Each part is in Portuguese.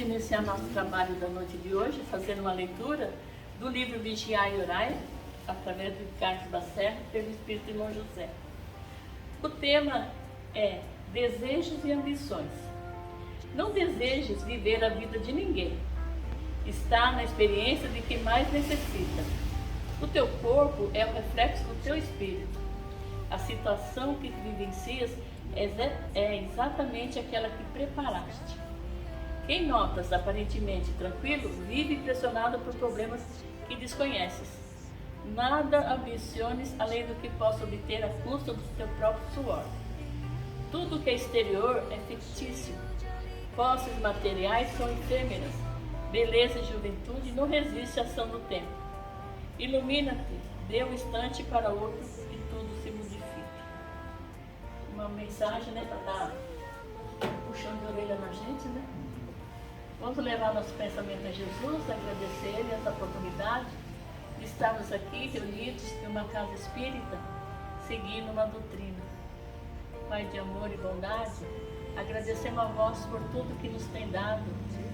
iniciar nosso trabalho da noite de hoje, fazendo uma leitura do livro Vigiai e Orai, através de Carlos Bacerra, pelo Espírito de Irmão José. O tema é desejos e ambições. Não desejes viver a vida de ninguém. Está na experiência de quem mais necessita. O teu corpo é o reflexo do teu espírito. A situação que vivencias é exatamente aquela que preparaste. Quem notas aparentemente tranquilo, vive pressionado por problemas que desconheces. Nada ambiciones além do que possa obter à custa do teu próprio suor. Tudo que é exterior é fictício. Posses materiais são efêmeras. Beleza e juventude não resiste à ação do tempo. Ilumina-te, de um instante para outro e tudo se modifica. Uma mensagem, para dar puxão de orelha na gente, Vamos levar nosso pensamento a Jesus, agradecer Ele essa oportunidade de estarmos aqui reunidos em uma casa espírita, seguindo uma doutrina. Pai de amor e bondade, agradecemos a vós por tudo que nos tem dado,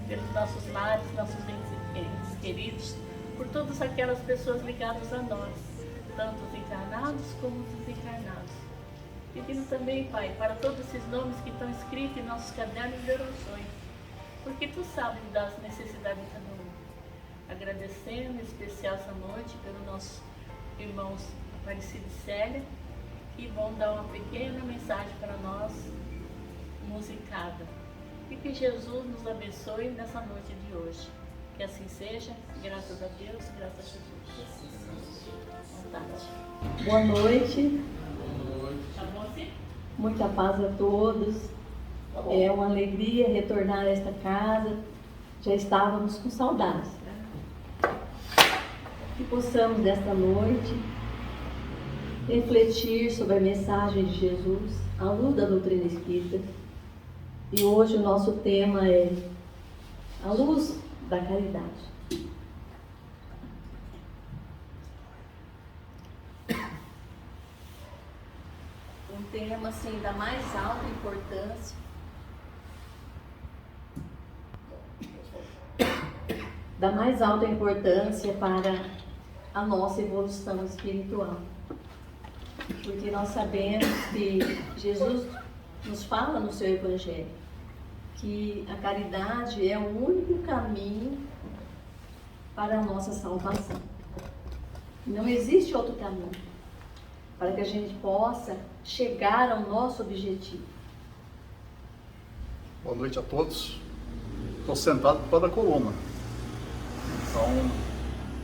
pelos nossos lares, nossos entes queridos, por todas aquelas pessoas ligadas a nós, tanto os encarnados como os desencarnados. Pedindo também, Pai, para todos esses nomes que estão escritos em nossos cadernos de orações, porque Tu sabes das necessidades de cada um. Agradecendo em especial essa noite pelos nossos irmãos Aparecido e Célia, que vão dar uma pequena mensagem para nós, musicada. E que Jesus nos abençoe nessa noite de hoje. Que assim seja, graças a Deus, graças a Jesus. Vontade. Boa noite. Tá bom assim? Muita paz a todos. É uma alegria retornar a esta casa. Já estávamos com saudades. Que possamos, desta noite, refletir sobre a mensagem de Jesus, à luz da doutrina espírita. E hoje o nosso tema é a luz da caridade. Um tema assim da mais alta importância. Da mais alta importância para a nossa evolução espiritual. Porque nós sabemos que Jesus nos fala no seu Evangelho que a caridade é o único caminho para a nossa salvação. Não existe outro caminho para que a gente possa chegar ao nosso objetivo. Boa noite a todos. Estou sentado por causa da coluna. Então,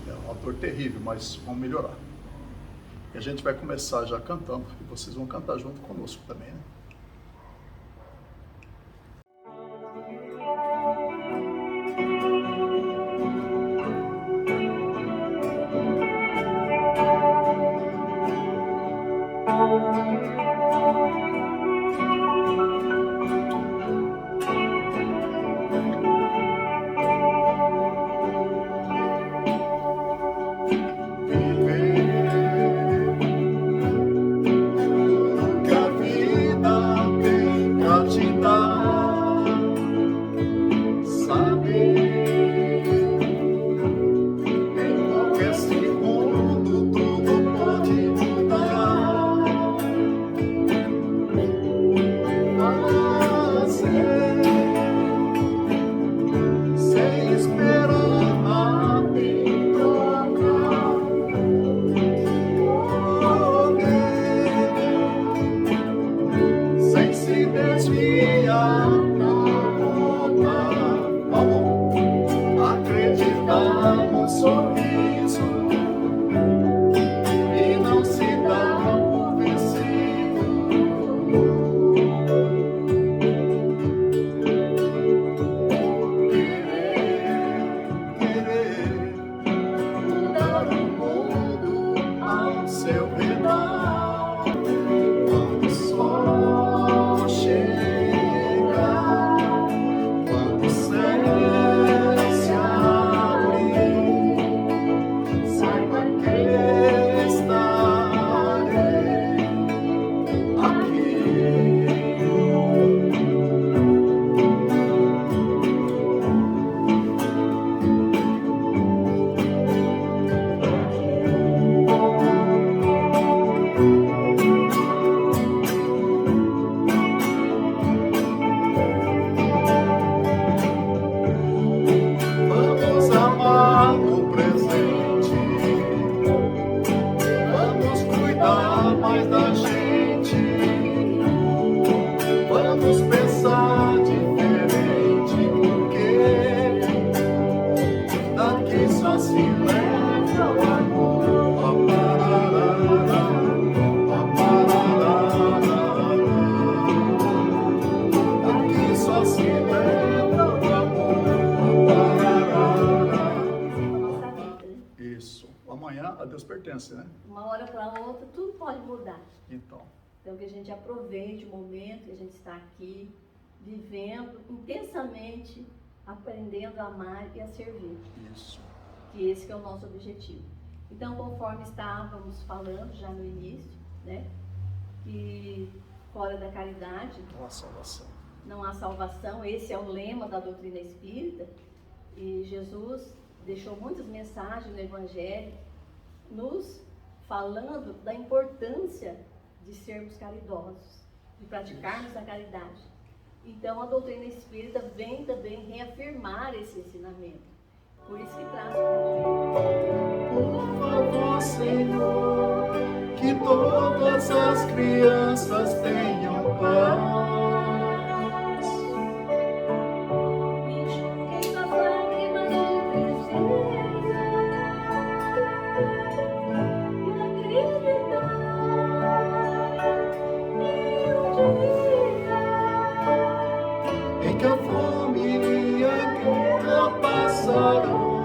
é uma dor terrível, mas vamos melhorar. E a gente vai começar já cantando, e vocês vão cantar junto conosco também, mais da gente. Vamos pensar diferente, porque daqui só se leva o amor. Daqui só se leva o amor. Nossa vida, né? Isso. Amanhã a Deus pertence, né? Uma hora para outra, tudo pode mudar. Então, Então, que a gente aproveite o momento que a gente está aqui, vivendo intensamente, aprendendo a amar e a servir. isso. Que esse que é o nosso objetivo. Então, conforme estávamos falando já no início, né? Que fora da caridade A salvação. não há salvação. Esse é o lema da doutrina espírita. E Jesus deixou muitas mensagens no Evangelho, nos falando da importância de sermos caridosos, de praticarmos a caridade. Então, a doutrina espírita vem também reafirmar esse ensinamento. Por isso que traz Por favor, Senhor, que todas as crianças tenham paz. enxuguem suas lágrimas de tristeza e acreditar Em que a fome e a guerra passarão.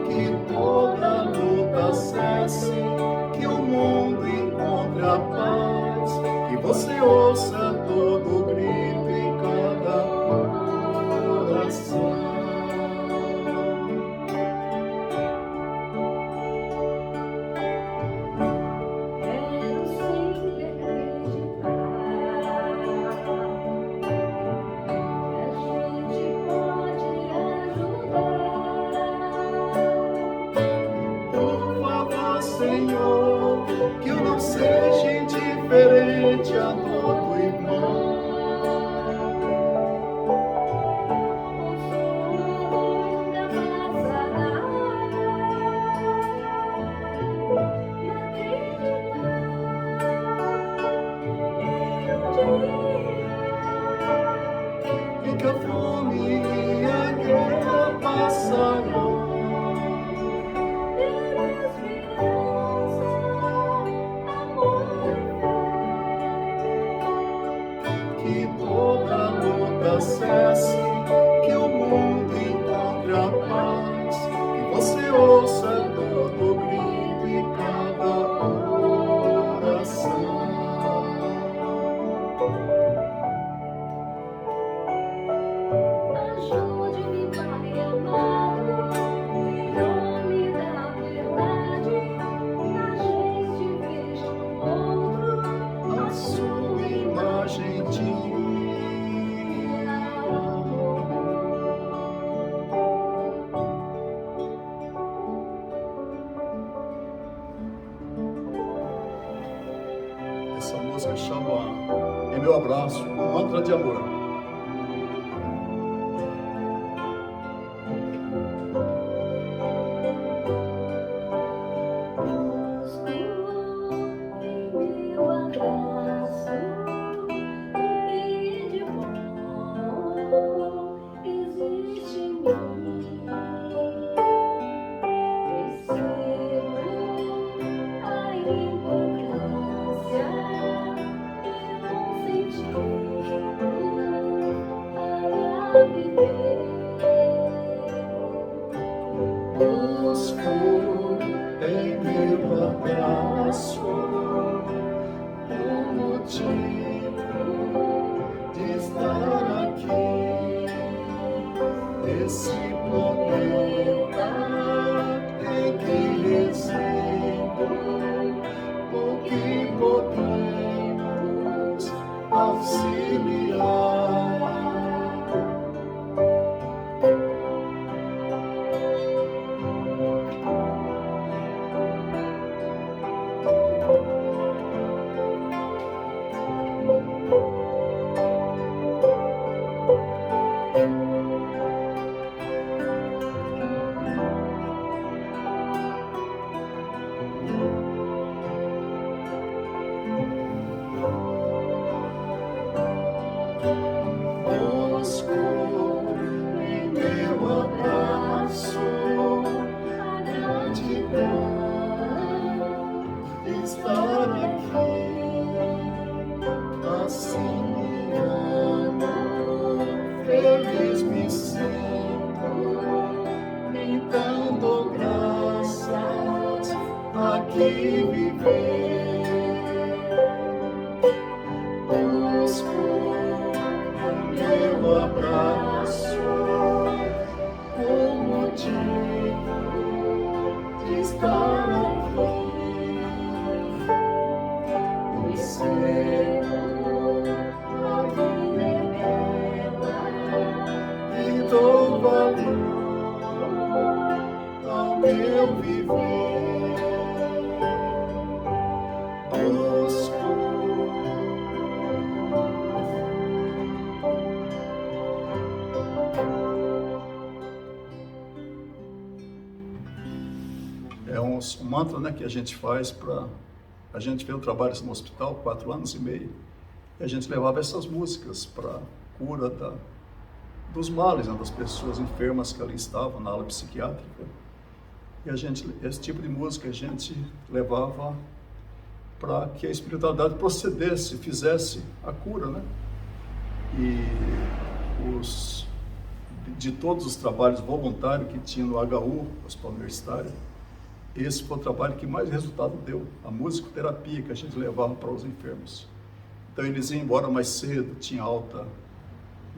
Que toda luta cesse, que o mundo encontre a paz, que você ouça todo grito em cada coração. Quero sempre acreditar que a gente pode ajudar. Por favor, Senhor, que eu não seja indiferente a todo irmão. Em que a fome e a guerra passarão. Que toda luta cesse, que o mundo encontre a paz, que você ouça todo grito em cada oração. Ajude-me, Pai amado, em nome da verdade, a gente veja no outro A sua imagem de essa música chama Em Meu Abraço, um mantra de amor. em meu abraço, que de bom existe em mim. Percebo a importância e um sentido para viver. Busco em meu abraço o motivo de estar aqui, nesse planeta em que resido, o que podemos auxiliar. que viver. Busco meu abraço como motivo de estar aqui. Pois cedo a vida é bela e dou valor ao meu viver. Busco um mantra, né, que a gente faz para... A gente veio trabalhar no hospital 4 anos e meio, e a gente levava essas músicas para cura dos males, né, das pessoas enfermas que ali estavam na ala psiquiátrica. E esse tipo de música a gente levava para que a espiritualidade procedesse, fizesse a cura, né? E de todos os trabalhos voluntários que tinha no HU, Hospital Universitário, esse foi o trabalho que mais resultado deu, a musicoterapia que a gente levava para os enfermos. Então eles iam embora mais cedo, tinha alta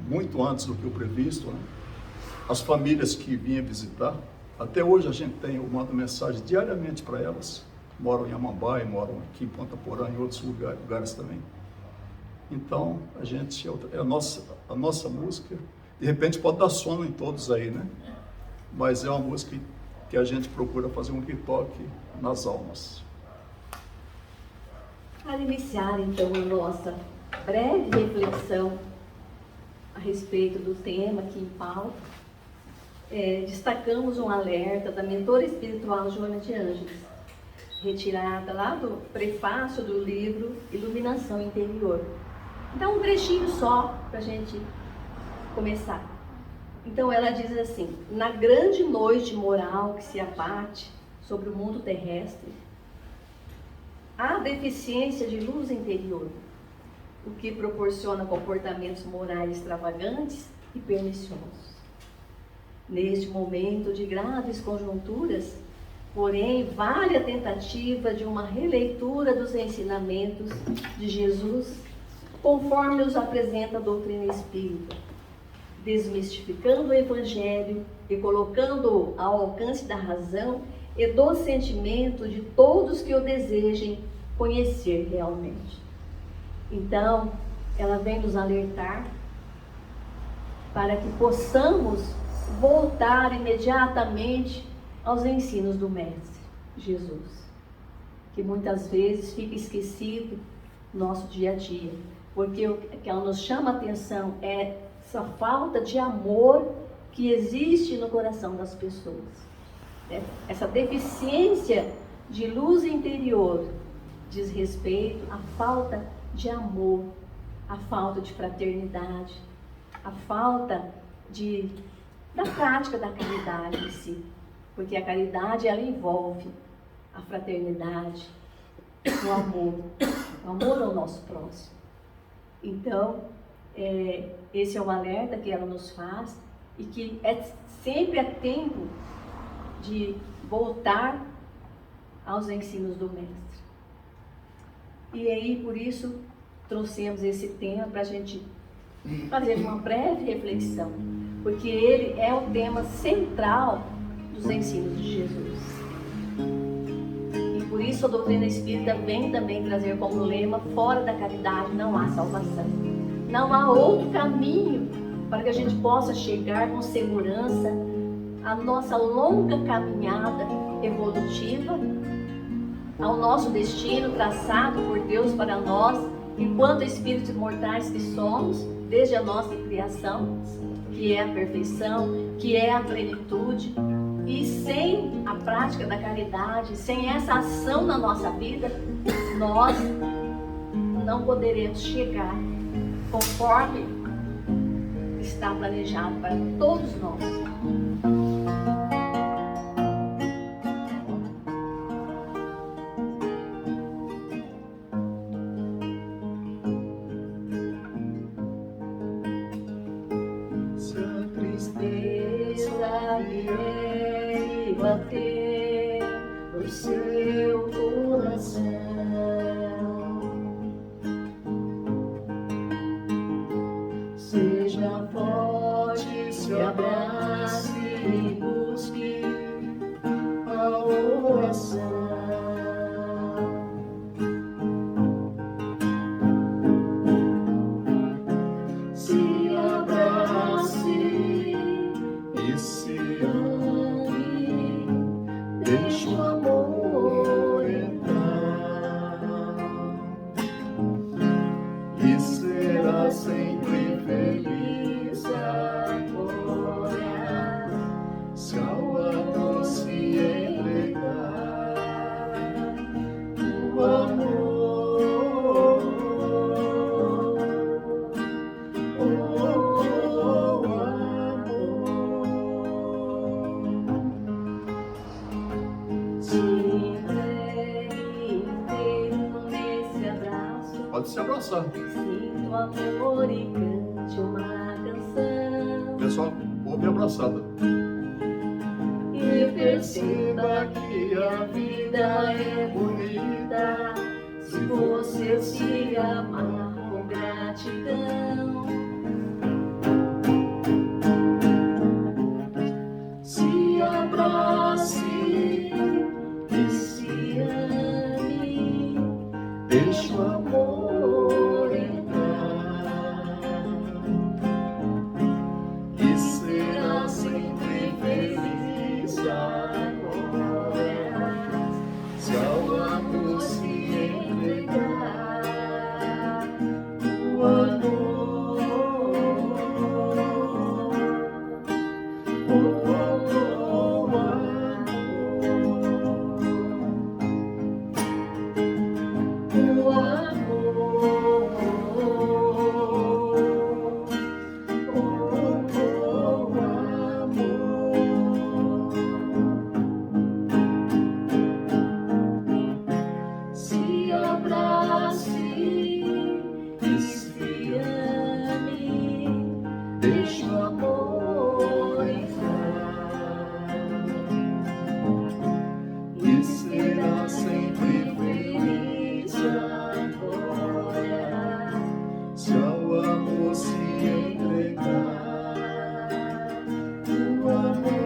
muito antes do que o previsto, né? As famílias que vinham visitar, até hoje a gente eu mando mensagem diariamente para elas, moram em Amambai, moram aqui em Ponta Porã, em outros lugares também. Então, a nossa música, de repente pode dar sono em todos aí, né? Mas é uma música que a gente procura fazer um retoque nas almas. Para iniciar, então, a nossa breve reflexão a respeito do tema aqui em pauta, destacamos um alerta da mentora espiritual Joana de Ângeles, retirada lá do prefácio do livro Iluminação Interior. Então, um trechinho só para a gente começar. Então, ela diz assim: na grande noite moral que se abate sobre o mundo terrestre, há deficiência de luz interior, o que proporciona comportamentos morais extravagantes e perniciosos. Neste momento de graves conjunturas, porém, vale a tentativa de uma releitura dos ensinamentos de Jesus, conforme os apresenta a doutrina espírita, desmistificando o Evangelho e colocando-o ao alcance da razão e do sentimento de todos que o desejem conhecer realmente. Então, ela vem nos alertar para que possamos voltar imediatamente aos ensinos do Mestre Jesus, que muitas vezes fica esquecido no nosso dia a dia, porque o que nos chama a atenção é essa falta de amor que existe no coração das pessoas, essa deficiência de luz interior diz respeito à falta de amor, à falta de fraternidade, à falta da prática da caridade em si, porque a caridade ela envolve a fraternidade, o amor ao nosso próximo. Então, esse é um alerta que ela nos faz e que sempre é tempo de voltar aos ensinos do Mestre. E aí, por isso, trouxemos esse tema para a gente fazer uma breve reflexão, porque ele é o tema central dos ensinos de Jesus. E por isso a doutrina espírita vem também trazer como lema: fora da caridade não há salvação. Não há outro caminho para que a gente possa chegar com segurança à nossa longa caminhada evolutiva, ao nosso destino traçado por Deus para nós, enquanto espíritos imortais que somos, desde a nossa criação, que é a perfeição, que é a plenitude. E sem a prática da caridade, sem essa ação na nossa vida, nós não poderemos chegar conforme está planejado para todos nós. Se a tristeza vier e bater no seu abrace e busque a oração. Se abrace E se ame, deixe o amor entrar e será sempre feliz agora. se ao amor se entregar. O amor, o amor, se entregue inteiro nesse abraço. Pode se abraçar. Sinto amor e cante uma canção. Pessoal, ouve abraçada. E perceba que a vida é bonita se você se amar com gratidão. Se abrace e se ame, deixe o amor entrar E será sempre feliz agora. se ao Amor se entregar. O amor, o Se abrace e se ame, deixe o amor entrar e será sempre feliz agora. se ao amor se entregar. O amor,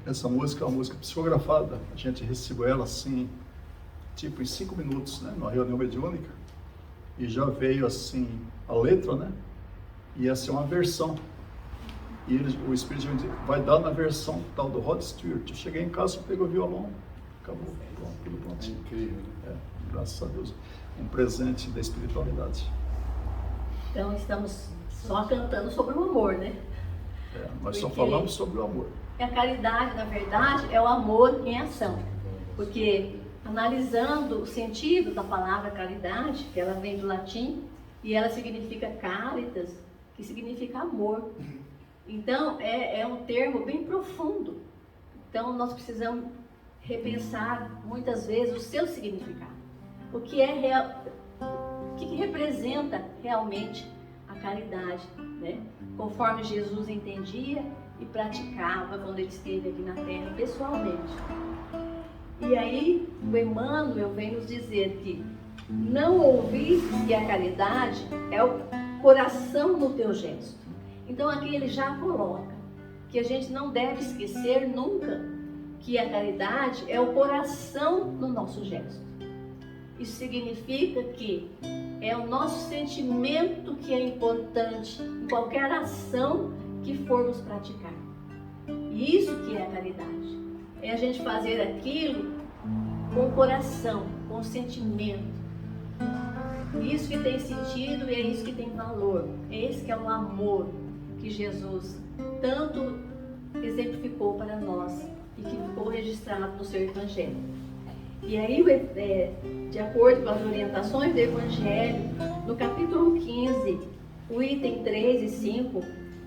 Essa música é uma música psicografada. A gente recebeu ela assim, tipo em 5 minutos, né, numa reunião mediúnica. E já veio assim a letra, né? E essa é uma versão. E o Espírito vai dar na versão tal do Rod Stewart. Eu cheguei em casa, peguei o violão, acabou, pronto, tudo prontinho. Incrível. Graças a Deus. Um presente da espiritualidade. então estamos só cantando sobre o amor, né? Nós só Porque- falamos sobre o amor. E a caridade, na verdade, é o amor em ação. Porque, analisando o sentido da palavra caridade, que ela vem do latim, e ela significa caritas, que significa amor. Então, é um termo bem profundo. Então, nós precisamos repensar, muitas vezes, o seu significado. O que é real, o que representa realmente a caridade, né? Conforme Jesus entendia e praticava quando ele esteve aqui na Terra pessoalmente. E aí o Emmanuel vem nos dizer que não ouvis que a caridade é o coração no teu gesto. Então aqui ele já coloca que a gente não deve esquecer nunca que a caridade é o coração no nosso gesto. Isso significa que é o nosso sentimento que é importante em qualquer ação que formos praticar. E isso que é a caridade. É a gente fazer aquilo com o coração, com o sentimento. Isso que tem sentido e é isso que tem valor. Esse que é o amor que Jesus tanto exemplificou para nós e que ficou registrado no seu Evangelho. E aí, de acordo com as orientações do Evangelho, no capítulo 15, o item 3 e 5,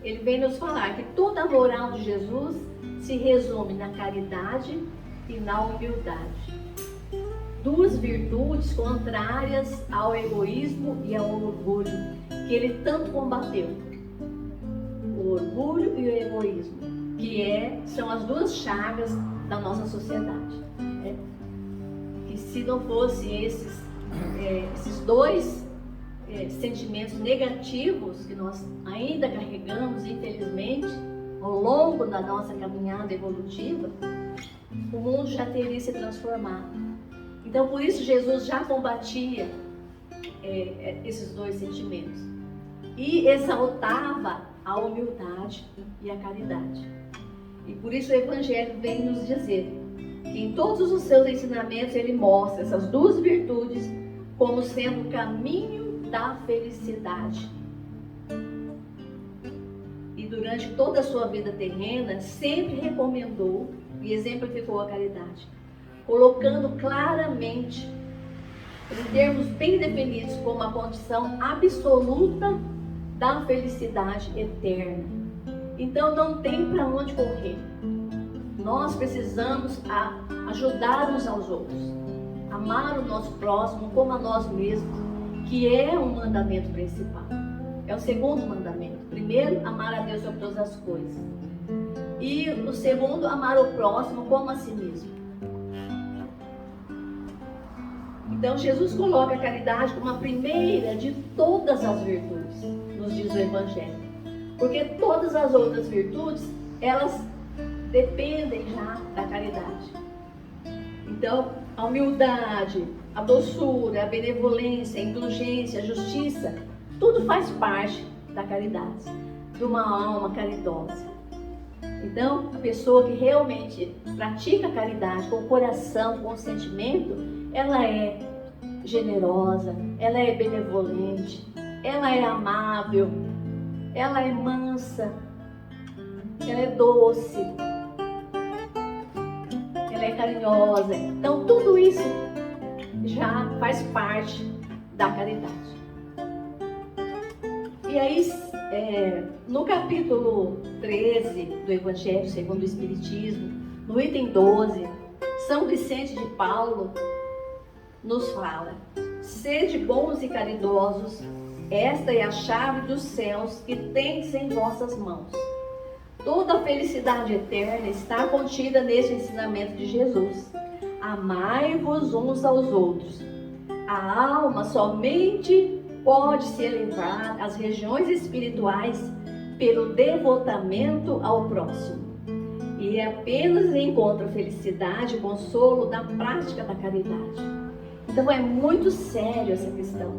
ele vem nos falar que toda a moral de Jesus se resume na caridade e na humildade. duas virtudes contrárias ao egoísmo e ao orgulho, que ele tanto combateu. O orgulho e o egoísmo, que são as duas chagas da nossa sociedade. Né? Que se não fossem esses dois sentimentos negativos que nós ainda carregamos, infelizmente, ao longo da nossa caminhada evolutiva, o mundo já teria se transformado. Então, por isso, Jesus já combatia esses dois sentimentos e exaltava a humildade e a caridade. E por isso o Evangelho vem nos dizer que em todos os seus ensinamentos ele mostra essas duas virtudes como sendo o caminho da felicidade. E durante toda a sua vida terrena, sempre recomendou e exemplificou a caridade, colocando claramente, em termos bem definidos, como a condição absoluta da felicidade eterna. Então não tem para onde correr. Nós precisamos ajudar uns aos outros, amar o nosso próximo como a nós mesmos, que é um mandamento principal. É o segundo mandamento. Primeiro, amar a Deus sobre todas as coisas. E o segundo, amar o próximo como a si mesmo. Então Jesus coloca a caridade como a primeira de todas as virtudes, nos diz o Evangelho. Porque todas as outras virtudes, elas dependem já da caridade. Então, a humildade, a doçura, a benevolência, a indulgência, a justiça, tudo faz parte da caridade, de uma alma caridosa. Então, a pessoa que realmente pratica a caridade com o coração, com o sentimento, ela é generosa, ela é benevolente, ela é amável, ela é mansa, ela é doce, ela é carinhosa. Então, tudo isso já faz parte da caridade. E aí, no capítulo 13 do Evangelho segundo o Espiritismo, no item 12, São Vicente de Paulo nos fala: sede bons e caridosos, esta é a chave dos céus que tendes em vossas mãos. Toda a felicidade eterna está contida neste ensinamento de Jesus. Amai-vos uns aos outros. A alma somente pode se elevar às regiões espirituais pelo devotamento ao próximo. E apenas encontra felicidade e consolo na prática da caridade. Então é muito sério essa questão,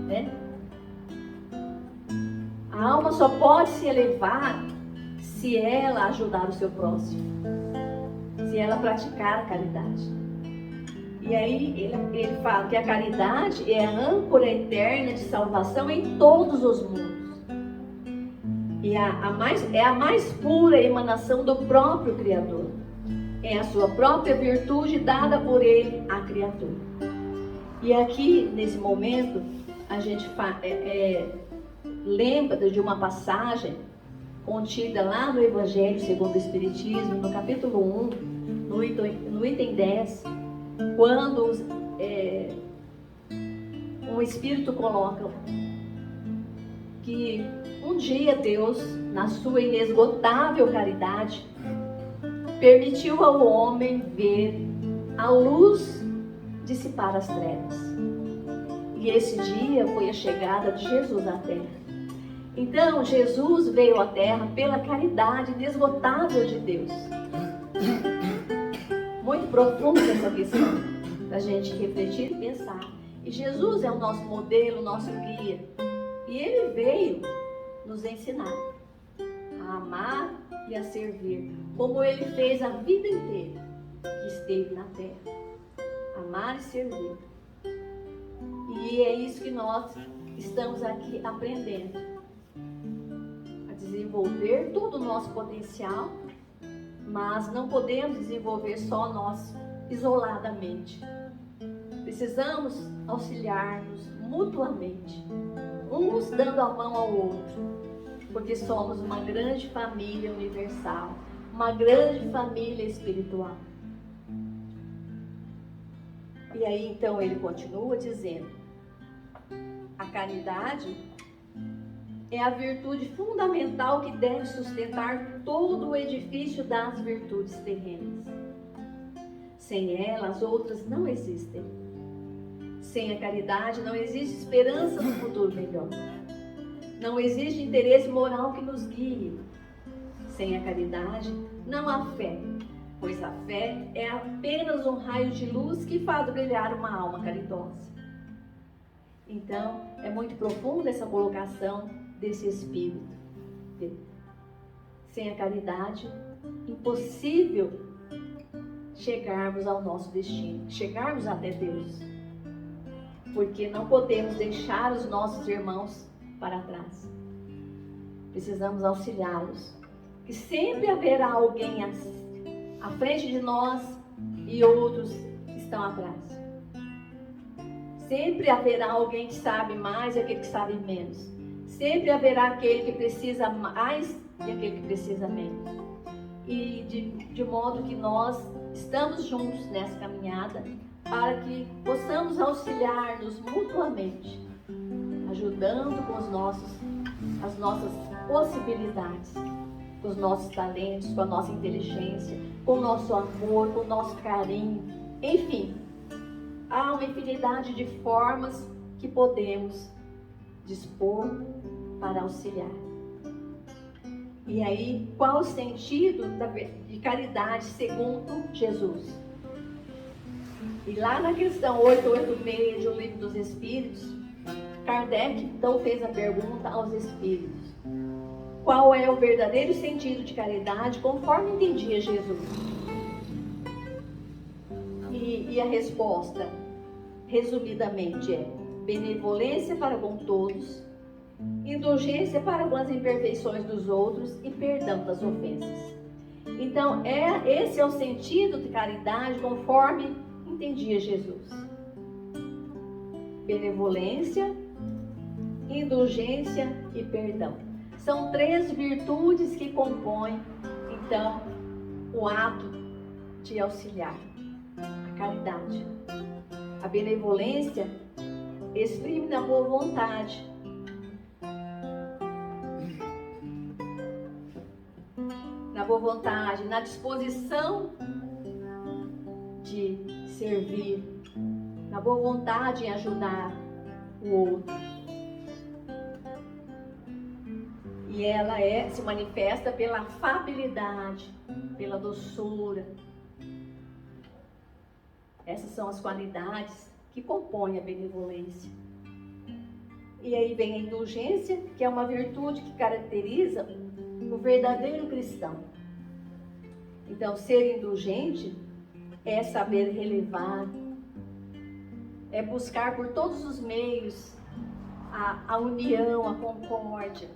né? A alma só pode se elevar se ela ajudar o seu próximo, se ela praticar a caridade. E aí ele fala que a caridade é a âncora eterna de salvação em todos os mundos. E é a mais pura emanação do próprio Criador. É a sua própria virtude dada por Ele à criatura. E aqui, nesse momento, a gente lembra de uma passagem contida lá no Evangelho segundo o Espiritismo, no capítulo 1, no item 10, quando um Espírito coloca que um dia Deus, na sua inesgotável caridade, permitiu ao homem ver a luz dissipar as trevas. E esse dia foi a chegada de Jesus à Terra. Então, Jesus veio à Terra pela caridade inesgotável de Deus. Muito profunda essa questão, para a gente refletir e pensar. E Jesus é o nosso modelo, o nosso guia. E Ele veio nos ensinar a amar e a servir, como Ele fez a vida inteira que esteve na Terra. Amar e servir. E é isso que nós estamos aqui aprendendo. A desenvolver todo o nosso potencial, mas não podemos desenvolver só nós, isoladamente. Precisamos auxiliar-nos mutuamente, uns dando a mão ao outro, porque somos uma grande família universal, uma grande família espiritual. E aí então ele continua dizendo: a caridade é a virtude fundamental que deve sustentar todo o edifício das virtudes terrenas. Sem ela, as outras não existem. Sem a caridade não existe esperança no futuro melhor. Não existe interesse moral que nos guie. Sem a caridade não há fé, pois a fé é apenas um raio de luz que faz brilhar uma alma caridosa. Então, é muito profunda essa colocação desse espírito. Sem a caridade, impossível chegarmos ao nosso destino, chegarmos até Deus. Porque não podemos deixar os nossos irmãos para trás. Precisamos auxiliá-los. Que sempre haverá alguém à frente de nós e outros estão atrás. Sempre haverá alguém que sabe mais e aquele que sabe menos. Sempre haverá aquele que precisa mais e aquele que precisa menos. E de modo que nós estamos juntos nessa caminhada para que possamos auxiliar-nos mutuamente, ajudando com as nossas possibilidades, com os nossos talentos, com a nossa inteligência, com o nosso amor, com o nosso carinho, enfim. Há uma infinidade de formas que podemos dispor para auxiliar. E aí, qual o sentido de caridade segundo Jesus? E lá na questão 886 do Livro dos Espíritos, Kardec então fez a pergunta aos Espíritos: qual é o verdadeiro sentido de caridade conforme entendia Jesus? E a resposta, resumidamente, é benevolência para com todos, indulgência para com as imperfeições dos outros e perdão das ofensas. Então, esse é o sentido de caridade conforme entendia Jesus. Benevolência, indulgência e perdão. São 3 virtudes que compõem, então, o ato de auxiliar. A caridade. A benevolência exprime na boa vontade. Na boa vontade, na disposição de servir, na boa vontade em ajudar o outro. E ela se manifesta pela afabilidade, pela doçura. Essas são as qualidades que compõem a benevolência. E aí vem a indulgência, que é uma virtude que caracteriza o verdadeiro cristão. Então, ser indulgente é saber relevar, é buscar por todos os meios a união, a concórdia.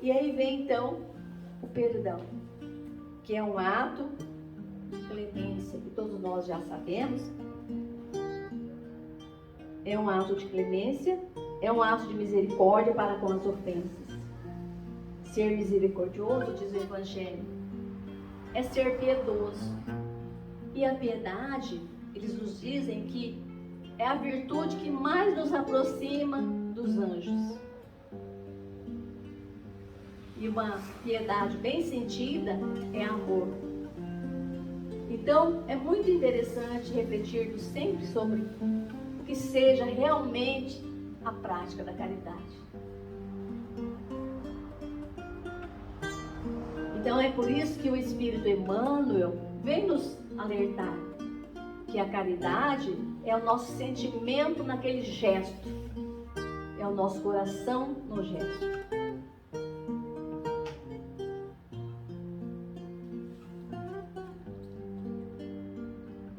E aí vem então o perdão, que é um ato de clemência, que todos nós já sabemos. É um ato de clemência, é um ato de misericórdia para com as ofensas. Ser misericordioso, diz o Evangelho, é ser piedoso. E a piedade, eles nos dizem que é a virtude que mais nos aproxima dos anjos. E uma piedade bem sentida é amor. Então, é muito interessante refletirmos sempre sobre o que seja realmente a prática da caridade. Então, é por isso que o Espírito Emmanuel vem nos alertar que a caridade é o nosso sentimento naquele gesto, é o nosso coração no gesto.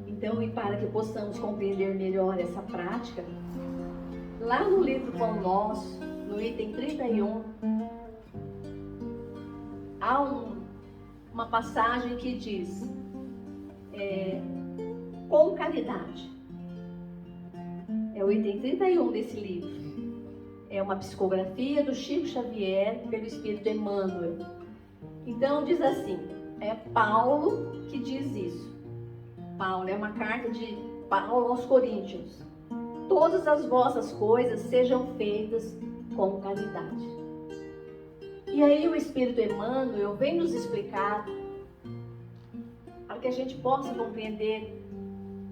Então, e para que possamos compreender melhor essa prática, lá no livro Pão Nosso, no item 31, há uma passagem que diz, com caridade. É o item 31 desse livro. É uma psicografia do Chico Xavier pelo Espírito Emmanuel. Então, diz assim, é Paulo que diz isso. Paulo, é uma carta de Paulo aos Coríntios. Todas as vossas coisas sejam feitas com caridade. E aí o Espírito Emmanuel vem nos explicar, para que a gente possa compreender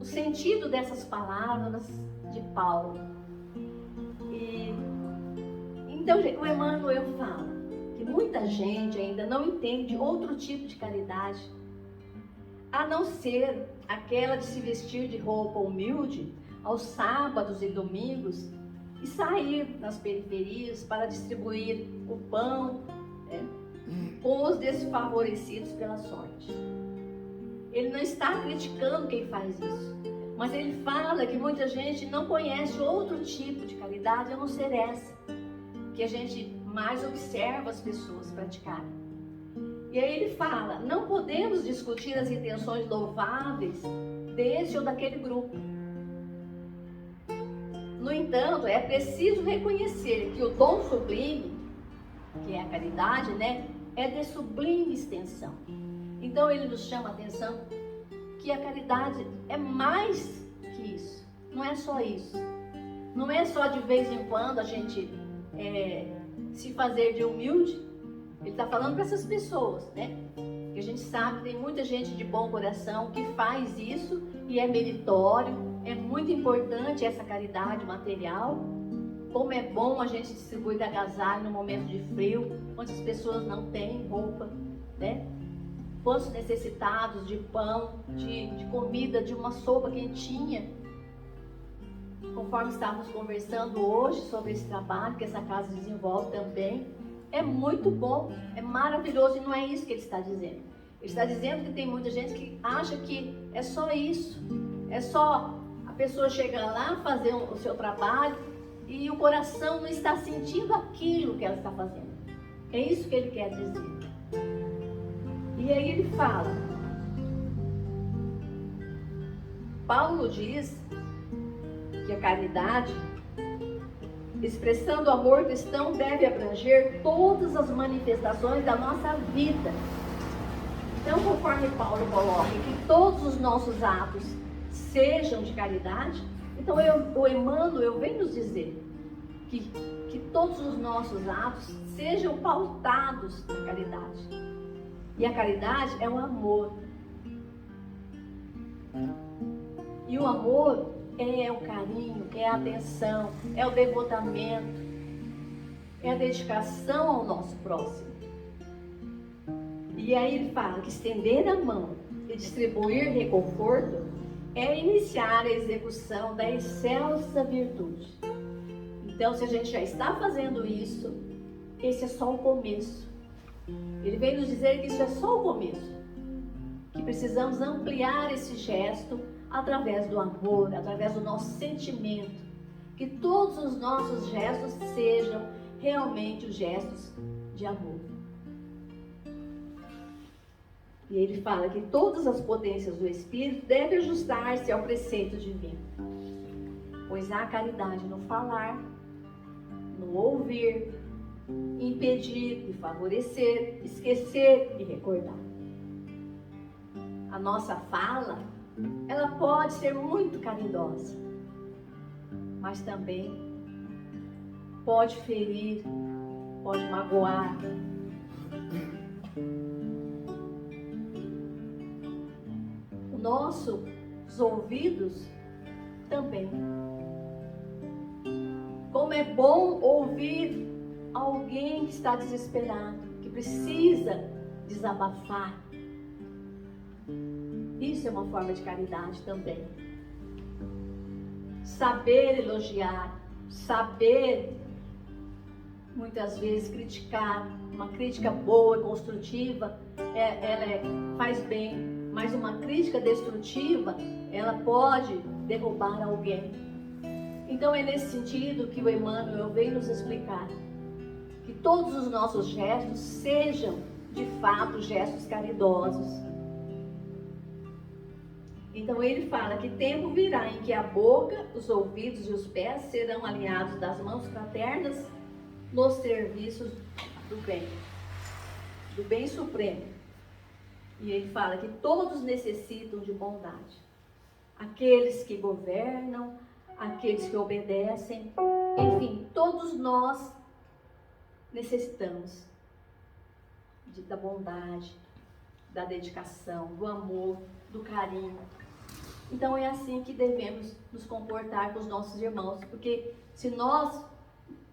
o sentido dessas palavras de Paulo. E então o Emmanuel fala que muita gente ainda não entende outro tipo de caridade, a não ser aquela de se vestir de roupa humilde aos sábados e domingos e sair nas periferias para distribuir o pão, com os desfavorecidos pela sorte. Ele não está criticando quem faz isso, mas ele fala que muita gente não conhece outro tipo de caridade a não ser essa, que a gente mais observa as pessoas praticarem. E aí ele fala, não podemos discutir as intenções louváveis desse ou daquele grupo. No entanto, é preciso reconhecer que o dom sublime, que é a caridade, é de sublime extensão. Então ele nos chama a atenção que a caridade é mais que isso. Não é só isso. Não é só de vez em quando a gente se fazer de humilde. Ele está falando para essas pessoas, que a gente sabe que tem muita gente de bom coração que faz isso e é meritório. É muito importante essa caridade material. Como é bom a gente distribuir agasalho no momento de frio, onde as pessoas não têm roupa, Quantos necessitados de pão, de comida, de uma sopa quentinha. Conforme estávamos conversando hoje sobre esse trabalho que essa casa desenvolve também, é muito bom, é maravilhoso, e não é isso que ele está dizendo. Ele está dizendo que tem muita gente que acha que é só isso, é só a pessoa chegar lá, fazer o seu trabalho e o coração não está sentindo aquilo que ela está fazendo. É isso que ele quer dizer. E aí ele fala, Paulo diz que a caridade, expressando o amor cristão, deve abranger todas as manifestações da nossa vida. Então, conforme Paulo coloca que todos os nossos atos sejam de caridade, então o Emmanuel vem nos dizer que todos os nossos atos sejam pautados na caridade. E a caridade é o amor. E o amor é o carinho, é a atenção, é o devotamento, é a dedicação ao nosso próximo. E aí ele fala que estender a mão e distribuir reconforto é iniciar a execução da excelsa virtude. Então, se a gente já está fazendo isso, esse é só o começo. Ele vem nos dizer que isso é só o começo, que precisamos ampliar esse gesto através do amor, através do nosso sentimento, que todos os nossos gestos sejam realmente os gestos de amor. E ele fala que todas as potências do Espírito devem ajustar-se ao preceito divino, pois há caridade no falar, no ouvir, impedir e favorecer, esquecer e recordar. A nossa fala, ela pode ser muito caridosa, mas também pode ferir, pode magoar. Nossos ouvidos também. Como é bom ouvir alguém que está desesperado, que precisa desabafar. Isso é uma forma de caridade também. Saber elogiar, saber muitas vezes criticar, uma crítica boa e construtiva, faz bem, mas uma crítica destrutiva, ela pode derrubar alguém. Então é nesse sentido que o Emmanuel vem nos explicar que todos os nossos gestos sejam de fato gestos caridosos. Então ele fala que tempo virá em que a boca, os ouvidos e os pés serão alinhados das mãos fraternas nos serviços do bem supremo. E ele fala que todos necessitam de bondade. aqueles que governam, aqueles que obedecem, enfim, todos nós necessitamos da bondade, da dedicação, do amor, do carinho. Então é assim que devemos nos comportar com os nossos irmãos, porque se nós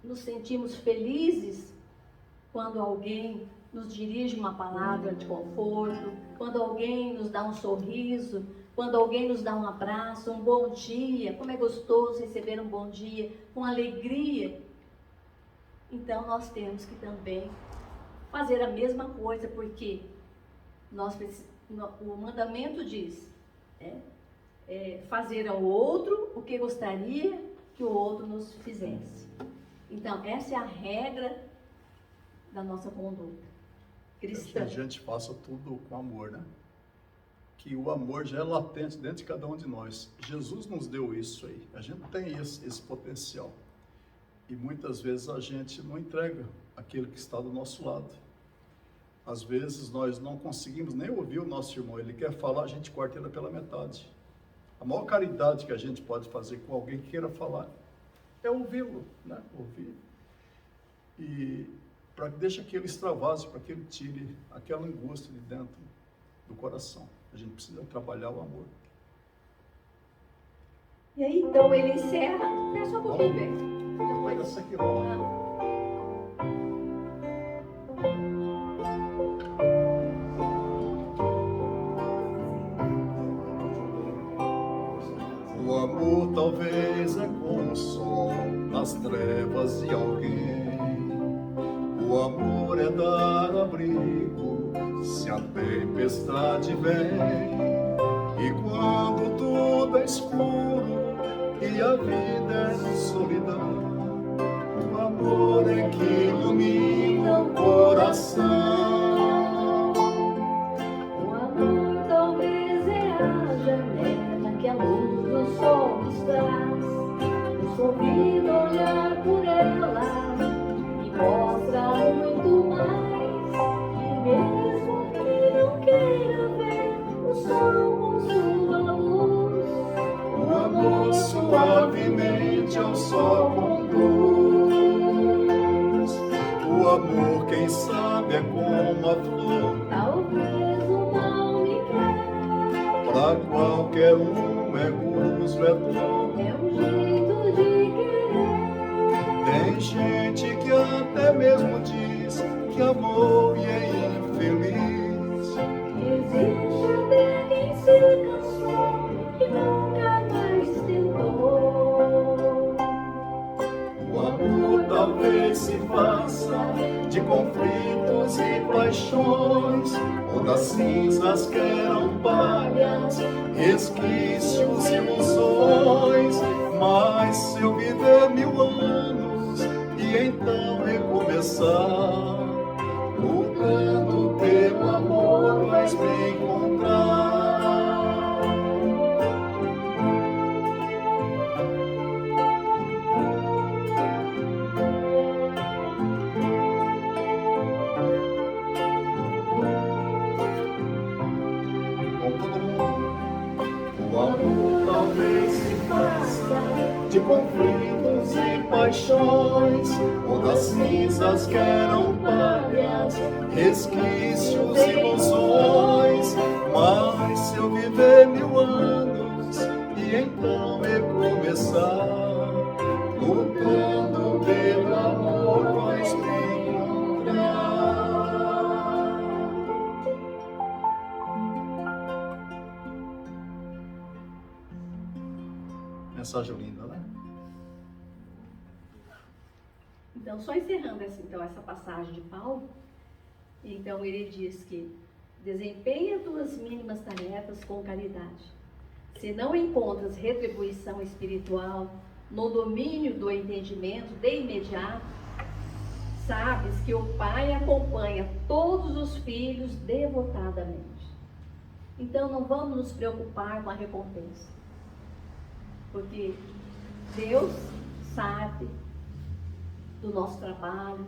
nos sentimos felizes quando alguém nos dirige uma palavra de conforto, quando alguém nos dá um sorriso, quando alguém nos dá um abraço, um bom dia, como é gostoso receber um bom dia, com alegria. Então nós temos que também fazer a mesma coisa, porque o mandamento diz, fazer ao outro o que gostaria que o outro nos fizesse. Então essa é a regra da nossa conduta cristã. Que a gente faça tudo com amor, né? Que o amor já é latente dentro de cada um de nós. Jesus nos deu isso aí. A gente tem esse potencial. E muitas vezes a gente não entrega aquele que está do nosso lado. Às vezes nós não conseguimos nem ouvir o nosso irmão. Ele quer falar, a gente corta ele pela metade. A maior caridade que a gente pode fazer com alguém que queira falar é ouvi-lo, né? Ouvir. E para que deixe que ele extravase, para que ele tire aquela angústia de dentro do coração. A gente precisa trabalhar o amor. E aí então ele encerra. Espera só um pouquinho, velho. Depois dessa aqui, ó. O amor talvez é como o sol nas trevas de alguém. O amor é dar abrigo se a tempestade vem. E quando tudo é escuro e a vida é solidão, o amor é que ilumina o coração. O amor talvez é a janela que a luz do sol nos traz. Nos convida a olhar por ela e mostra muito mais. E mesmo que não queira ver o sol com sua luz, O amor suavemente ao sol conduz. O amor, quem sabe, é como a flor. talvez o mal me quer. Pra qualquer um é gozo, é dor. É um jeito de querer. Tem gente que até mesmo diz que amou e é infeliz. Existe até quem se cansou e nunca mais tentou. O amor talvez se faça de conflitos e paixões, onde as cinzas que eram palhas, resquícios, ilusões. Mas se eu viver 1000 anos e então recomeçar, lutando pelo amor, vais me encontrar. Com todo mundo. O amor talvez se faça de conflitos e paixões, onde as cinzas que eram palhas, resquícios, ilusões. Mas se eu viver 1000 anos e então recomeçar, lutando pelo amor, vais me encontrar. Mensagem linda, né? Então, só encerrando essa passagem de Paulo, então ele diz que desempenha tuas mínimas tarefas com caridade. Se não encontras retribuição espiritual no domínio do entendimento de imediato, sabes que o Pai acompanha todos os filhos devotadamente. Então não vamos nos preocupar com a recompensa, porque Deus sabe do nosso trabalho,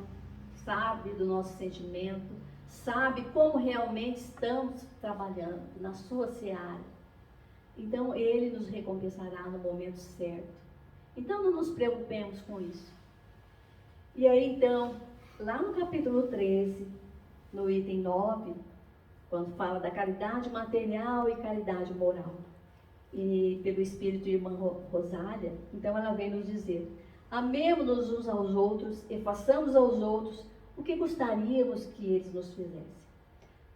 sabe do nosso sentimento, sabe como realmente estamos trabalhando na sua seara. Então, Ele nos recompensará no momento certo. Então, não nos preocupemos com isso. E aí, então, lá no capítulo 13, no item 9, quando fala da caridade material e caridade moral, e pelo Espírito de irmã Rosália, então ela vem nos dizer: amemo-nos uns aos outros e façamos aos outros o que gostaríamos que eles nos fizessem.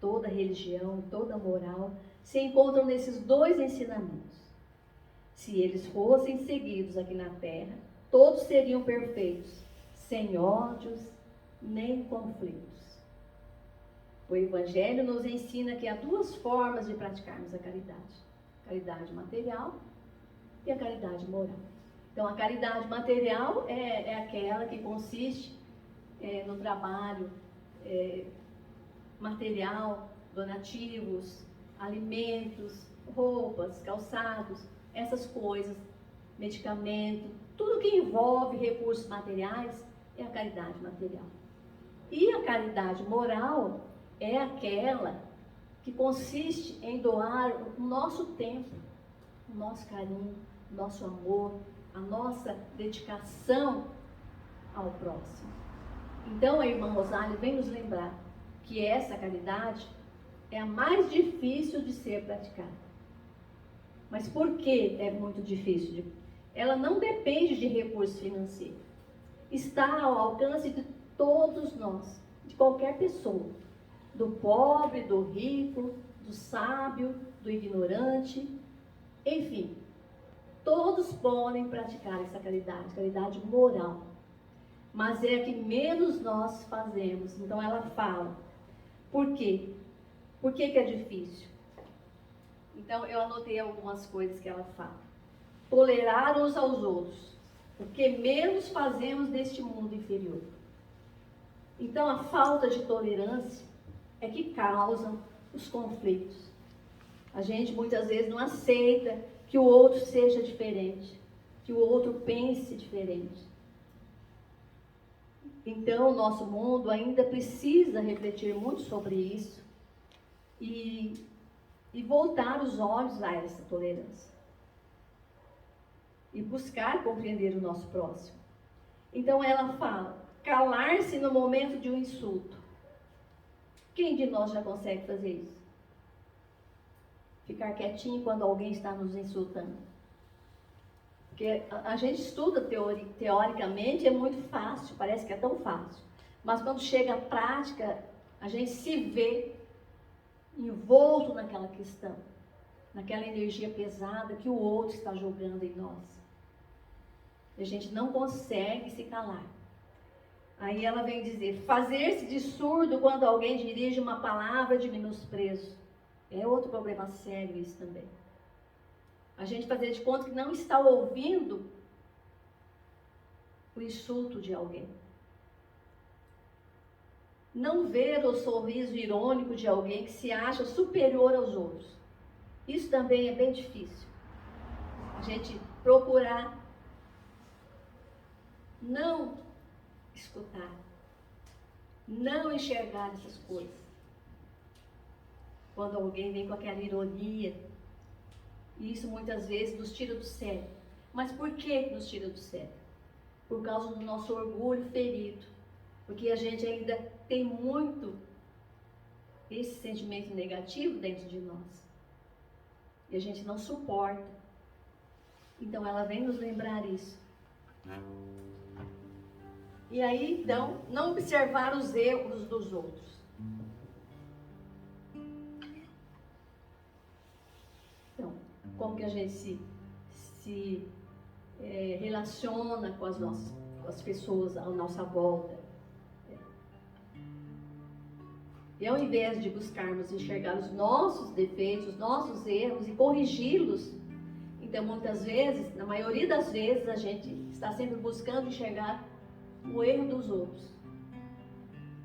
Toda religião, toda moral se encontram nesses dois ensinamentos. Se eles fossem seguidos aqui na terra, todos seriam perfeitos, sem ódios nem conflitos. O Evangelho nos ensina que há duas formas de praticarmos a caridade: a caridade material e a caridade moral. Então, a caridade material é aquela que consiste no trabalho material, donativos, alimentos, roupas, calçados, essas coisas, medicamento, tudo que envolve recursos materiais é a caridade material. E a caridade moral é aquela que consiste em doar o nosso tempo, o nosso carinho, o nosso amor, a nossa dedicação ao próximo. Então, a irmã Rosália vem nos lembrar que essa caridade é a mais difícil de ser praticada. Mas por que é muito difícil? Ela não depende de recursos financeiros. Está ao alcance de todos nós, de qualquer pessoa. Do pobre, do rico, do sábio, do ignorante, enfim. Todos podem praticar essa caridade moral. Mas é a que menos nós fazemos. Então ela fala. Por quê? Por que é difícil? Então eu anotei algumas coisas que ela fala. Tolerar uns aos outros. O que menos fazemos neste mundo inferior. Então a falta de tolerância é que causa os conflitos. A gente muitas vezes não aceita que o outro seja diferente, que o outro pense diferente. Então, o nosso mundo ainda precisa refletir muito sobre isso e voltar os olhos a essa tolerância. E buscar compreender o nosso próximo. Então, ela fala, calar-se no momento de um insulto. Quem de nós já consegue fazer isso? Ficar quietinho quando alguém está nos insultando. Porque a gente estuda teoricamente, é muito fácil, parece que é tão fácil. Mas quando chega à prática, a gente se vê envolto naquela questão, naquela energia pesada que o outro está jogando em nós. E a gente não consegue se calar. Aí ela vem dizer, fazer-se de surdo quando alguém dirige uma palavra de menosprezo. É outro problema sério isso também. A gente fazer de conta que não está ouvindo o insulto de alguém. Não ver o sorriso irônico de alguém que se acha superior aos outros. Isso também é bem difícil. A gente procurar não escutar, não enxergar essas coisas. Quando alguém vem com aquela ironia, isso muitas vezes nos tira do sério. Mas por que nos tira do sério? Por causa do nosso orgulho ferido. Porque a gente ainda tem muito esse sentimento negativo dentro de nós. E a gente não suporta. Então ela vem nos lembrar isso. E aí, então, não observar os erros dos outros. Então, como que a gente se relaciona com as pessoas à nossa volta. E ao invés de buscarmos enxergar os nossos defeitos, os nossos erros e corrigi-los, então muitas vezes, na maioria das vezes, a gente está sempre buscando enxergar o erro dos outros.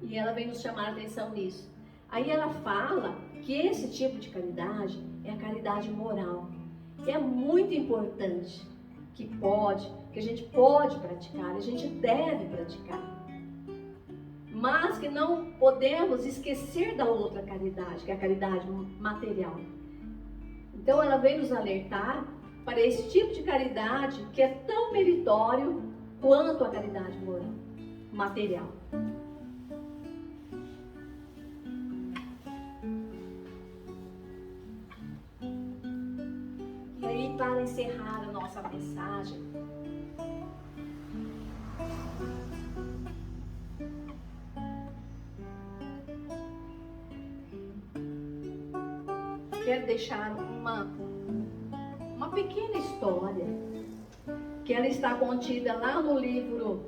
E ela vem nos chamar a atenção nisso. Aí ela fala que esse tipo de caridade é a caridade moral. Que é muito importante, que a gente pode praticar, a gente deve praticar. Mas que não podemos esquecer da outra caridade, que é a caridade material. Então ela veio nos alertar para esse tipo de caridade que é tão meritório quanto a caridade moral, material. E aí, para encerrar a nossa mensagem, quero deixar uma pequena história que ela está contida lá no livro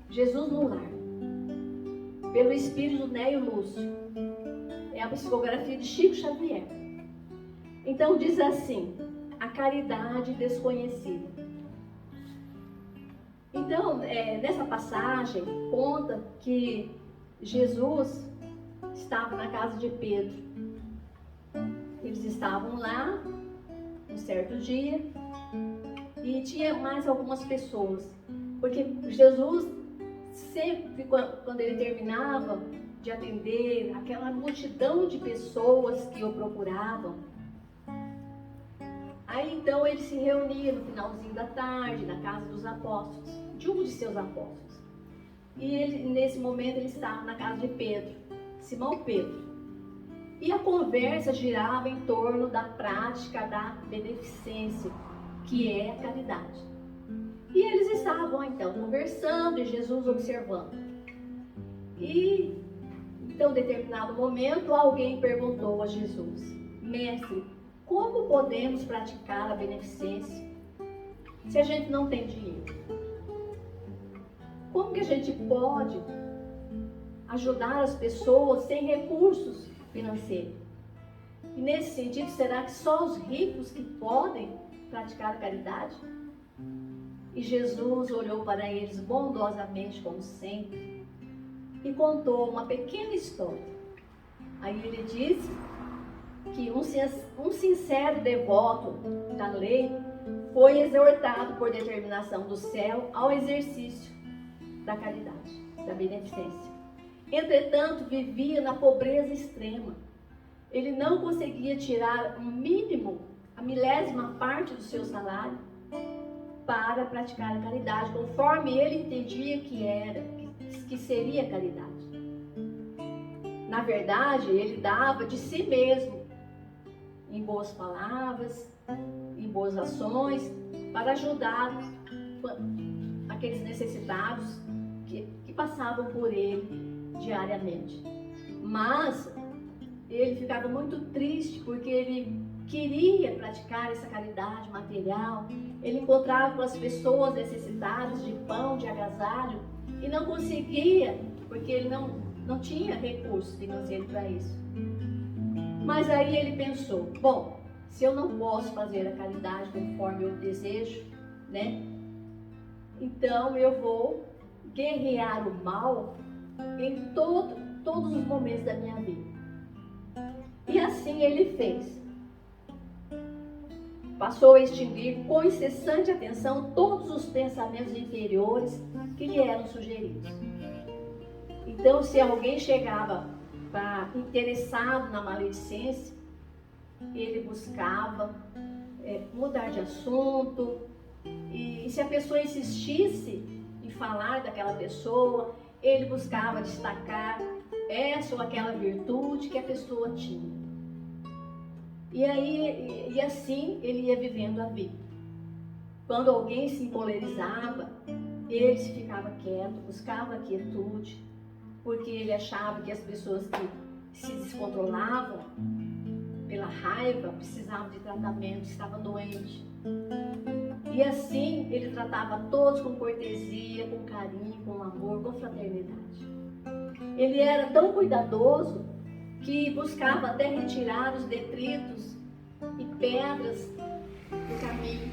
Jesus no Lar, pelo espírito Nélio Lúcio. É a psicografia de Chico Xavier. Então diz assim: a caridade desconhecida. Então, nessa passagem, conta que Jesus estava na casa de Pedro. Eles estavam lá, um certo dia, e tinha mais algumas pessoas. Porque Jesus, sempre quando ele terminava de atender aquela multidão de pessoas que o procuravam, aí então ele se reunia no finalzinho da tarde, na casa dos apóstolos, de um de seus apóstolos. E ele, nesse momento ele estava na casa de Pedro, Simão Pedro. E a conversa girava em torno da prática da beneficência, que é a caridade. E eles estavam então conversando e Jesus observando. E então, em determinado momento, alguém perguntou a Jesus: Mestre, como podemos praticar a beneficência se a gente não tem dinheiro? Como que a gente pode ajudar as pessoas sem recursos financeiros? E nesse sentido, será que só os ricos que podem praticar a caridade? E Jesus olhou para eles bondosamente, como sempre, e contou uma pequena história. Aí ele disse que um sincero devoto da lei foi exortado por determinação do céu ao exercício da caridade, da beneficência. Entretanto, vivia na pobreza extrema. Ele não conseguia tirar um mínimo, a milésima parte do seu salário para praticar a caridade, conforme ele entendia que seria caridade. Na verdade, ele dava de si mesmo em boas palavras, em boas ações, para ajudar aqueles necessitados que passavam por ele diariamente. Mas ele ficava muito triste porque ele queria praticar essa caridade material. Ele encontrava com as pessoas necessitadas de pão, de agasalho, e não conseguia, porque ele não tinha recursos financeiros para isso. Mas aí ele pensou: bom, se eu não posso fazer a caridade conforme eu desejo, né? Então eu vou guerrear o mal em todos os momentos da minha vida. E assim ele fez. Passou a extinguir com incessante atenção todos os pensamentos inferiores que lhe eram sugeridos. Então, se alguém chegava interessado na maledicência, ele buscava mudar de assunto. E se a pessoa insistisse em falar daquela pessoa, ele buscava destacar essa ou aquela virtude que a pessoa tinha. E assim ele ia vivendo a vida. Quando alguém se polarizava, ele se ficava quieto, buscava quietude, porque ele achava que as pessoas que se descontrolavam pela raiva precisavam de tratamento, estavam doentes. E assim ele tratava todos com cortesia, com carinho, com amor, com fraternidade. Ele era tão cuidadoso que buscava até retirar os detritos e pedras do caminho,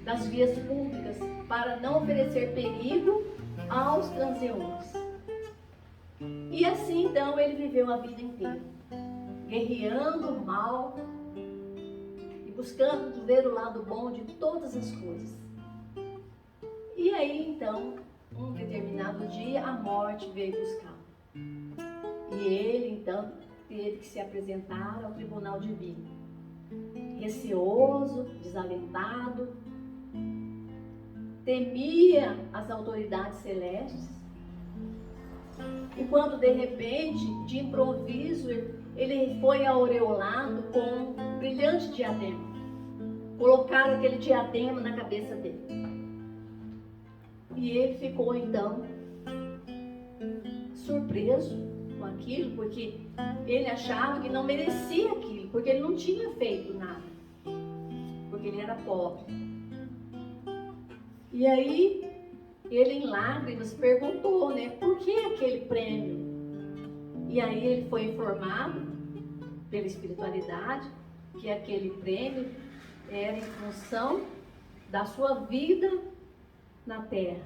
das vias públicas, para não oferecer perigo aos transeuntes. E assim então ele viveu a vida inteira, guerreando o mal e buscando ver o lado bom de todas as coisas. E aí então, um determinado dia, a morte veio buscá-lo. E ele então teve que se apresentar ao tribunal divino. Receoso, desalentado, temia as autoridades celestes. E quando de repente, de improviso, ele foi aureolado com um brilhante diadema. Colocaram aquele diadema na cabeça dele. E ele ficou então surpreso com aquilo, porque ele achava que não merecia aquilo, porque ele não tinha feito nada, porque ele era pobre. E aí ele, em lágrimas, perguntou, né, por que aquele prêmio? E aí ele foi informado pela espiritualidade que aquele prêmio era em função da sua vida na terra,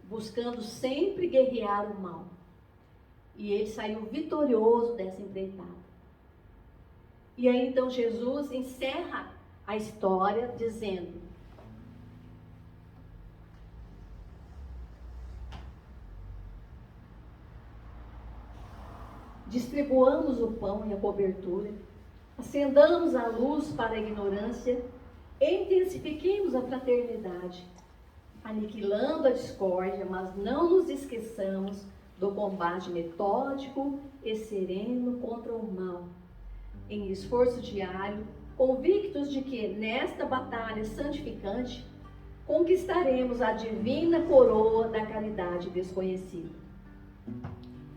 buscando sempre guerrear o mal. E ele saiu vitorioso dessa empreitada. E aí então Jesus encerra a história dizendo: distribuamos o pão e a cobertura, acendamos a luz para a ignorância, intensifiquemos a fraternidade, aniquilando a discórdia, mas não nos esqueçamos do combate metódico e sereno contra o mal, em esforço diário, convictos de que nesta batalha santificante conquistaremos a divina coroa da caridade desconhecida.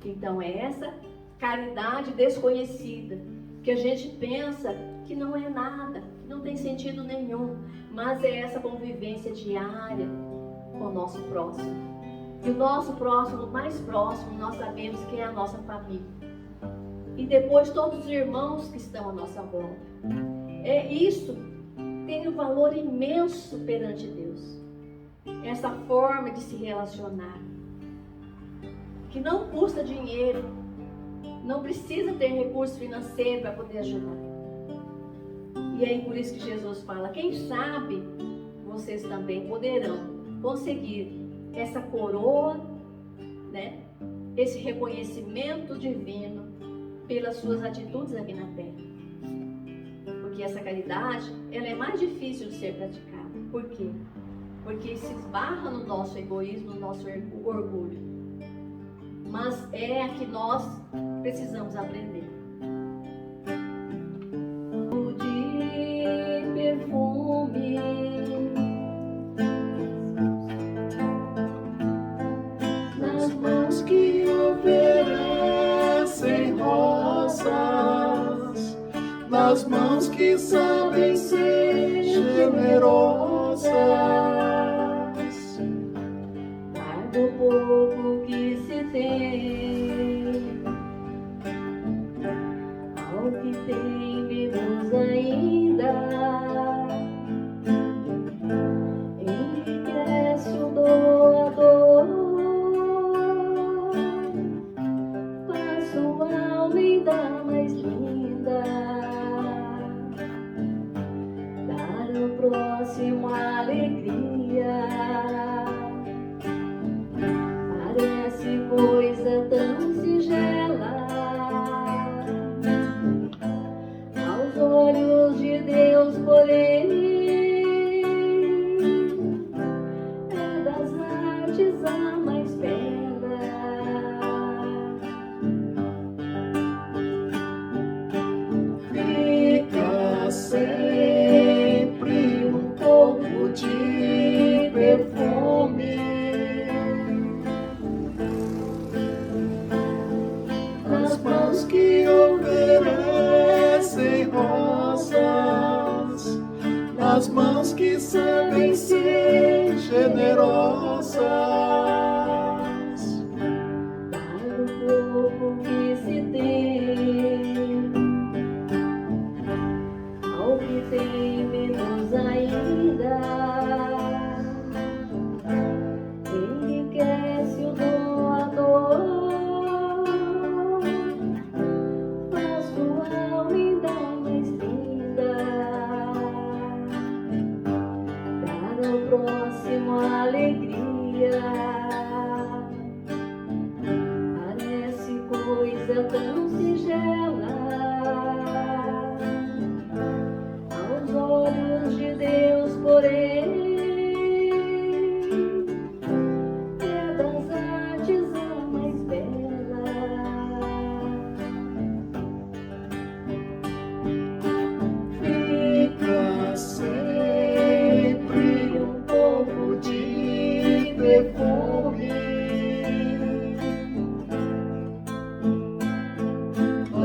Então é essa caridade desconhecida que a gente pensa que não é nada, que não tem sentido nenhum, mas é essa convivência diária com o nosso próximo. E o nosso próximo, mais próximo, nós sabemos que é a nossa família. E depois todos os irmãos que estão à nossa volta. Isso tem um valor imenso perante Deus. Essa forma de se relacionar, que não custa dinheiro, não precisa ter recurso financeiro para poder ajudar. E aí por isso que Jesus fala, quem sabe vocês também poderão conseguir essa coroa, né? Esse reconhecimento divino pelas suas atitudes aqui na terra. Porque essa caridade, ela é mais difícil de ser praticada. Por quê? Porque se esbarra no nosso egoísmo, no nosso orgulho. Mas é a que nós precisamos aprender. De perfume, nas mãos que oferecem rosas, nas mãos que sabem ser generosas, dar do pouco que se tem, ao que tem menos ainda, enriquece o doador, faz sua alma ainda mais linda, dar ao próximo alegria. Parece coisa tão singela aos olhos de Deus, porém é das artes a mais bela. fica sempre um pouco de perfume nas mãos que oferecem rosas, nas mãos que sabem ser generosas, Dar o pouco que se tem, ao que tem menos ainda, enriquece o doador, faz sua alma ainda mais linda, dar ao próximo alegria. Parece coisa tão singela paz de Deus, porém, é das artes a mais bela. Fica sempre um pouco de perfume,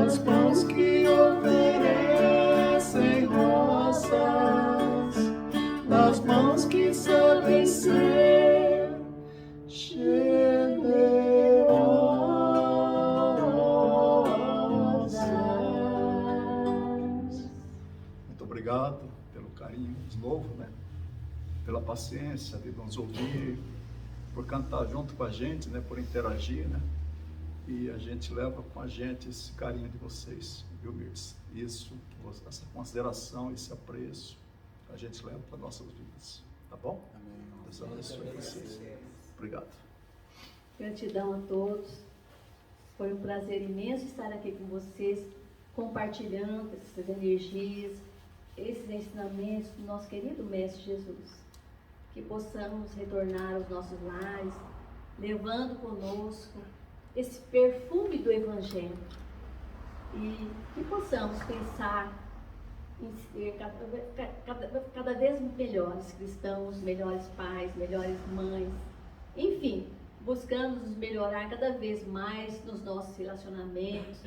as mãos que oferecem rosas, nas mãos que sabem ser generosas. Muito obrigado pelo carinho de novo, né? Pela paciência de nos ouvir, por cantar junto com a gente, né? Por interagir, né? E a gente leva com a gente esse carinho de vocês, viu, Mirce? Isso, essa consideração, esse apreço, a gente leva para nossas vidas, tá bom? Amém. Deus abençoe vocês. Obrigado. Gratidão a todos. Foi um prazer imenso estar aqui com vocês, compartilhando essas energias, esses ensinamentos do nosso querido Mestre Jesus. Que possamos retornar aos nossos lares, levando conosco esse perfume do Evangelho. E que possamos pensar em ser cada vez melhores cristãos, melhores pais, melhores mães, enfim, buscando nos melhorar cada vez mais nos nossos relacionamentos,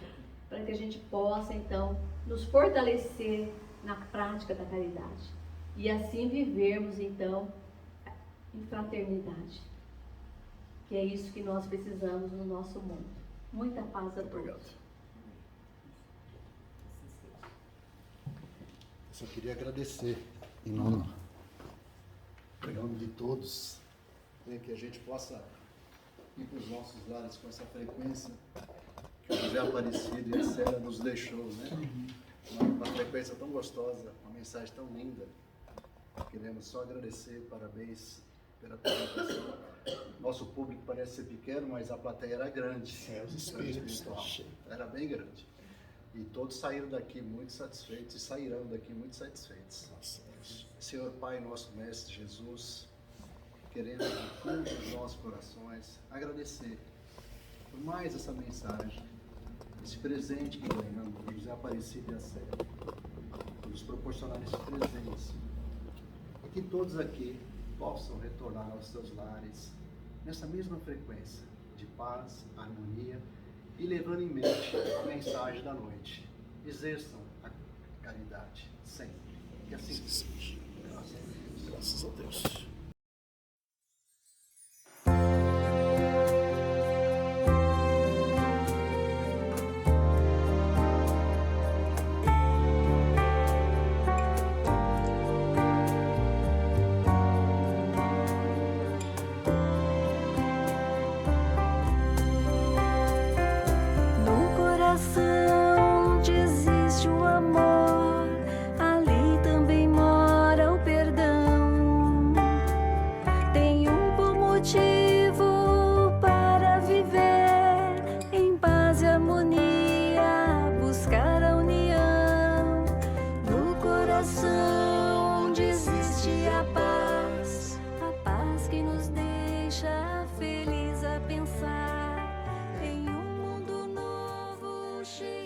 para que a gente possa, então, nos fortalecer na prática da caridade e assim vivermos, então, em fraternidade, que é isso que nós precisamos no nosso mundo. Muita paz a todos. Obrigado. Eu só queria agradecer em nome de todos, né, que a gente possa ir para os nossos lares com essa frequência que o José Aparecido e a Célia nos deixou, né? Uma frequência tão gostosa, uma mensagem tão linda. Queremos só agradecer, parabéns pela apresentação. Nosso público parece ser pequeno, mas a plateia era grande. Os espíritos estão cheios. Era bem grande. E todos saíram daqui muito satisfeitos e sairão daqui muito satisfeitos. Senhor Pai, nosso Mestre Jesus, queremos de fundo dos nossos corações agradecer por mais essa mensagem, esse presente que ganhamos do José Aparecido e a Célia, por nos proporcionar esse presente, e que todos aqui possam retornar aos seus lares nessa mesma frequência de paz, harmonia e levando em mente a mensagem da noite. Exerçam a caridade sempre. Que assim seja. Graças a Deus. No coração onde existe o amor, ali também mora o perdão. Tem um bom motivo para viver em paz e harmonia, buscar a união. No coração onde existe a paz que nos deixa feliz a pensar em um mundo novo cheio